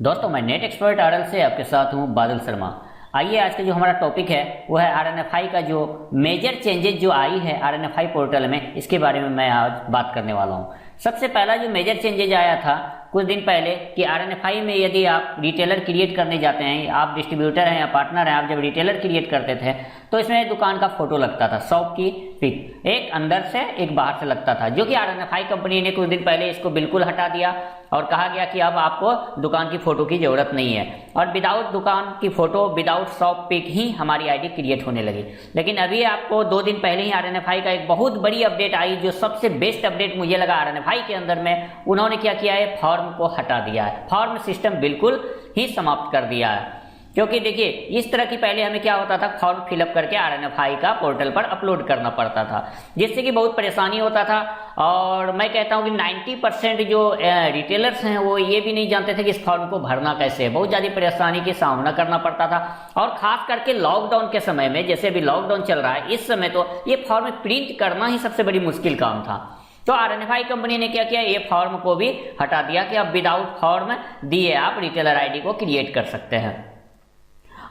दोस्तों, मैं net expert RL से आपके साथ हूं बादल शर्मा। आइए, आज का जो हमारा टॉपिक है वो है आरएनएफआई का जो मेजर चेंजेस जो आई है आरएनएफआई पोर्टल में, इसके बारे में मैं आज बात करने वाला हूं। सबसे पहला जो मेजर चेंजेस आया था कुछ दिन पहले कि आरएनएफआई में यदि आप रिटेलर क्रिएट करने जाते हैं, आप डिस्ट्रीब्यूटर हैं या पार्टनर हैं, आप जब रिटेलर क्रिएट करते थे तो इसमें दुकान का फोटो लगता था, शॉप की पिक, एक अंदर से एक बाहर से लगता था, जो कि आरएनएफआई कंपनी ने कुछ दिन पहले इसको बिल्कुल हटा दिया और कहा गया कि अब आपको दुकान की फोटो की जरूरत नहीं है और विदाउट दुकान की फोटो, विदाउट शॉप पिक ही हमारी आईडी क्रिएट होने लगी। लेकिन अभी आपको 2 दिन पहले ही आरएनएफआई का एक बहुत बड़ी अपडेट आई, जो सबसे बेस्ट अपडेट मुझे लगा आरएनएफआई के अंदर में। उन्होंने क्या किया है, फॉर्म को हटा दिया है, फॉर्म सिस्टम बिल्कुल ही समाप्त कर दिया है। क्योंकि देखिए, इस तरह की पहले हमें क्या होता था, फॉर्म फिलअप करके आरएनएफआई का पोर्टल पर अपलोड करना पड़ता था, जिससे कि बहुत परेशानी होता था। और मैं कहता हूं कि 90% जो रिटेलर्स हैं वो ये भी नहीं जानते थे कि इस फॉर्म को भरना कैसे है, बहुत ज़्यादा परेशानी का सामना करना पड़ता था। और खास करके लॉकडाउन के समय में, जैसे अभी लॉकडाउन चल रहा है इस समय, तो ये फॉर्म प्रिंट करना ही सबसे बड़ी मुश्किल काम था। तो आरएनएफआई कंपनी ने क्या किया, ये फॉर्म को भी हटा दिया कि अब विदाउट फॉर्म दिए आप रिटेलर आईडी को क्रिएट कर सकते हैं।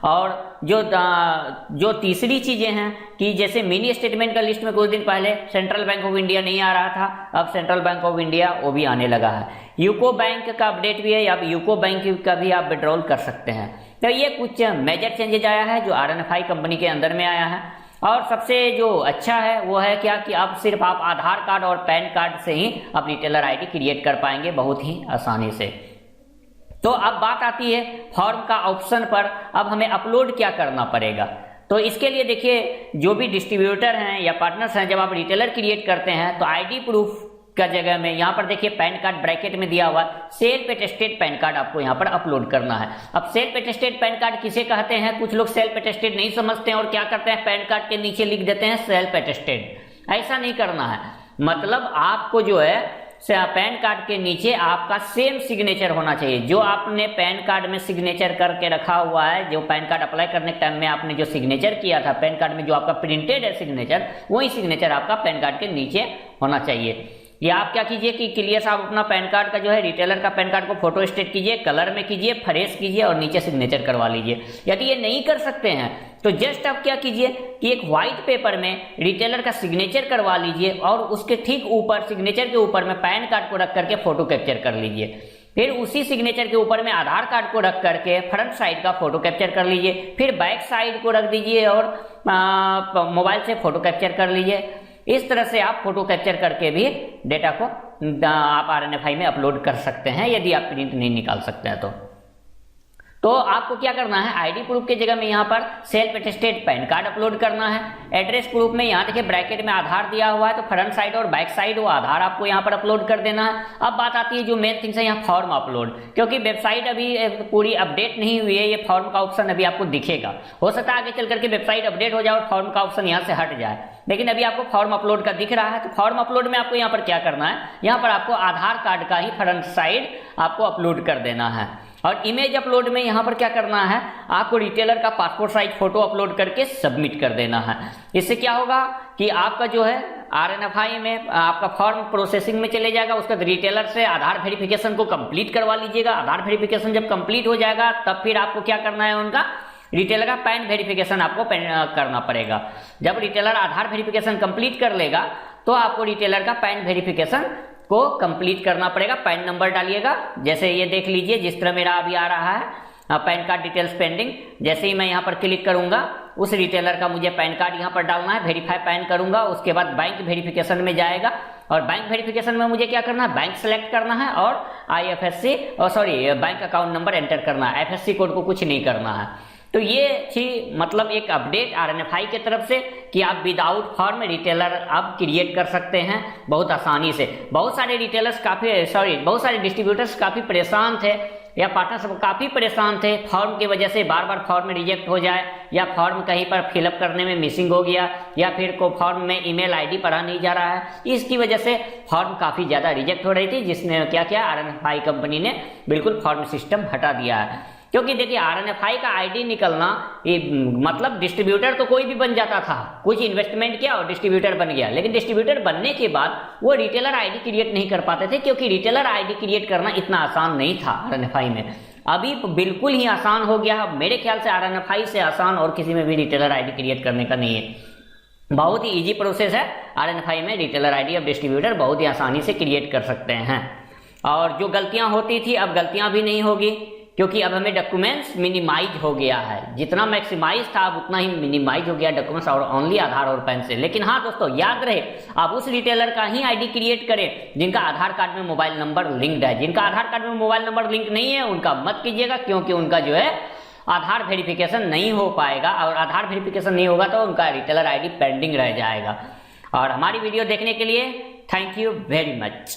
और जो तीसरी चीजें हैं कि जैसे मिनी स्टेटमेंट का लिस्ट में कुछ दिन पहले सेंट्रल बैंक ऑफ इंडिया नहीं आ रहा था, अब सेंट्रल बैंक ऑफ इंडिया वो भी आने लगा है। यूको बैंक का अपडेट भी है, अब यूको बैंक का भी आप विड्रॉल कर सकते हैं। तो ये कुछ मेजर चेंजेस आया है जो आरएनएफआई कंपनी के अंदर में आया है। और सबसे जो अच्छा है वो है क्या कि अब सिर्फ आप आधार कार्ड और पैन कार्ड से ही आप रिटेलर आईडी क्रिएट कर पाएंगे बहुत ही आसानी से। तो अब बात आती है फॉर्म का ऑप्शन पर, अब हमें अपलोड क्या करना पड़ेगा। तो इसके लिए देखिए, जो भी डिस्ट्रीब्यूटर हैं या पार्टनर्स हैं, जब आप रिटेलर क्रिएट करते हैं तो आईडी प्रूफ का जगह में यहाँ पर देखिए पैन कार्ड ब्रैकेट में दिया हुआ सेल्फ अटेस्टेड पैन कार्ड आपको यहाँ पर अपलोड करना है। अब सेल्फ अटेस्टेड पैन कार्ड किसे कहते हैं, कुछ लोग सेल्फ अटेस्टेड नहीं समझते हैं और क्या करते हैं, पैन कार्ड के नीचे लिख देते हैं सेल्फ अटेस्टेड। ऐसा नहीं करना है। मतलब आपको जो है पैन कार्ड के नीचे आपका सेम सिग्नेचर होना चाहिए, जो आपने पैन कार्ड में सिग्नेचर करके रखा हुआ है, जो पैन कार्ड अप्लाई करने के टाइम में आपने जो सिग्नेचर किया था पैन कार्ड में, जो आपका प्रिंटेड है सिग्नेचर, वही सिग्नेचर आपका पैन कार्ड के नीचे होना चाहिए। या आप क्या कीजिए कि क्लियर से आप अपना पैन कार्ड का जो है रिटेलर का पैन कार्ड को फोटो स्टेट कीजिए, कलर में कीजिए, फ्रेश कीजिए और नीचे सिग्नेचर करवा लीजिए। यदि ये नहीं कर सकते हैं तो जस्ट आप क्या कीजिए कि एक व्हाइट पेपर में रिटेलर का सिग्नेचर करवा लीजिए और उसके ठीक ऊपर, सिग्नेचर के ऊपर में पैन कार्ड को रख करके फोटो कैप्चर कर लीजिए। फिर उसी सिग्नेचर के ऊपर में आधार कार्ड को रख करके फ्रंट साइड का फोटो कैप्चर कर लीजिए, फिर बैक साइड को रख दीजिए और मोबाइल से फोटो कैप्चर कर लीजिए। इस तरह से आप फोटो कैप्चर करके भी डेटा को आप आरएनएफआई में अपलोड कर सकते हैं, यदि आप प्रिंट नहीं निकाल सकते हैं तो आपको क्या करना है, आईडी प्रूफ की जगह में यहाँ पर self attested pan card upload करना है। एड्रेस प्रूफ में यहाँ देखिए ब्रैकेट में आधार दिया हुआ है, तो फ्रंट साइड और बैक साइड वो आधार आपको यहाँ पर अपलोड कर देना है। अब बात आती है जो मेन थिंग्स है यहाँ फॉर्म अपलोड, क्योंकि वेबसाइट अभी पूरी अपडेट नहीं हुई है, ये फॉर्म का ऑप्शन अभी आपको दिखेगा। हो सकता है आगे चल करके वेबसाइट अपडेट हो जाए और फॉर्म का ऑप्शन यहाँ से हट जाए, लेकिन अभी आपको फॉर्म अपलोड का दिख रहा है। तो फॉर्म अपलोड में आपको यहाँ पर क्या करना है, यहाँ पर आपको आधार कार्ड का ही फ्रंट साइड आपको अपलोड कर देना है। और इमेज अपलोड में यहाँ पर क्या करना है, आपको रिटेलर का पासपोर्ट साइज फोटो अपलोड करके सबमिट कर देना है। इससे क्या होगा कि आपका जो है आरएनएफआई में आपका फॉर्म प्रोसेसिंग में चले जाएगा। उसके बाद रिटेलर से आधार वेरिफिकेशन को कंप्लीट करवा लीजिएगा। आधार वेरिफिकेशन जब कंप्लीट हो जाएगा तब फिर आपको क्या करना है, उनका रिटेलर का पैन वेरिफिकेशन आपको करना पड़ेगा। जब रिटेलर आधार वेरिफिकेशन कंप्लीट कर लेगा तो आपको रिटेलर का पैन वेरिफिकेशन को कंप्लीट करना पड़ेगा। पैन नंबर डालिएगा, जैसे ये देख लीजिए जिस तरह मेरा अभी आ रहा है पैन कार्ड डिटेल्स पेंडिंग। जैसे ही मैं यहाँ पर क्लिक करूंगा उस रिटेलर का मुझे पैन कार्ड यहाँ पर डालना है, वेरीफाई पैन करूंगा। उसके बाद बैंक वेरिफिकेशन में जाएगा और बैंक वेरिफिकेशन में मुझे क्या करना है, बैंक सेलेक्ट करना है और IFSC bank account number enter करना है। एफएससी कोड को कुछ नहीं करना है। तो ये थी मतलब एक अपडेट आरएनएफआई की तरफ से कि आप विदाउट फॉर्म रिटेलर आप क्रिएट कर सकते हैं बहुत आसानी से। बहुत सारे रिटेलर्स बहुत सारे डिस्ट्रीब्यूटर्स काफी परेशान थे या पार्टनर्स काफी परेशान थे फॉर्म की वजह से, बार बार फॉर्म रिजेक्ट हो जाए या फॉर्म कहीं पर फिलअप करने में मिसिंग हो गया या फिर को फॉर्म में ईमेल आईडी पढ़ा नहीं जा रहा है। इसकी वजह से फॉर्म काफी ज्यादा रिजेक्ट हो रही थी, जिसने क्या किया, आरएनएफआई कंपनी ने बिल्कुल फॉर्म सिस्टम हटा दिया है। क्योंकि देखिए आरएनएफआई का आईडी निकलना ये मतलब डिस्ट्रीब्यूटर तो कोई भी बन जाता था, कुछ इन्वेस्टमेंट किया और डिस्ट्रीब्यूटर बन गया। लेकिन डिस्ट्रीब्यूटर बनने के बाद वो रिटेलर आईडी क्रिएट नहीं कर पाते थे, क्योंकि रिटेलर आईडी क्रिएट करना इतना आसान नहीं था आरएनएफआई में। अभी बिल्कुल ही आसान हो गया। मेरे ख्याल से RNFI से आसान और किसी में भी रिटेलर आईडी क्रिएट करने का नहीं है। बहुत ही इजी प्रोसेस है। RNFI में रिटेलर आईडी अब डिस्ट्रीब्यूटर बहुत ही आसानी से क्रिएट कर सकते हैं। और जो गलतियां होती थी अब गलतियां भी नहीं होगी, क्योंकि अब हमें डॉक्यूमेंट्स मिनिमाइज हो गया है। जितना मैक्सिमाइज था अब उतना ही मिनिमाइज हो गया डॉक्यूमेंट्स, और ओनली आधार और पैन से। लेकिन हाँ दोस्तों, याद रहे आप उस रिटेलर का ही आईडी क्रिएट करें जिनका आधार कार्ड में मोबाइल नंबर लिंक्ड है। जिनका आधार कार्ड में मोबाइल नंबर लिंक नहीं है उनका मत कीजिएगा, क्योंकि उनका जो है आधार वेरिफिकेशन नहीं हो पाएगा, और आधार वेरिफिकेशन नहीं होगा तो उनका रिटेलर आईडी पेंडिंग रह जाएगा। और हमारी वीडियो देखने के लिए थैंक यू वेरी मच।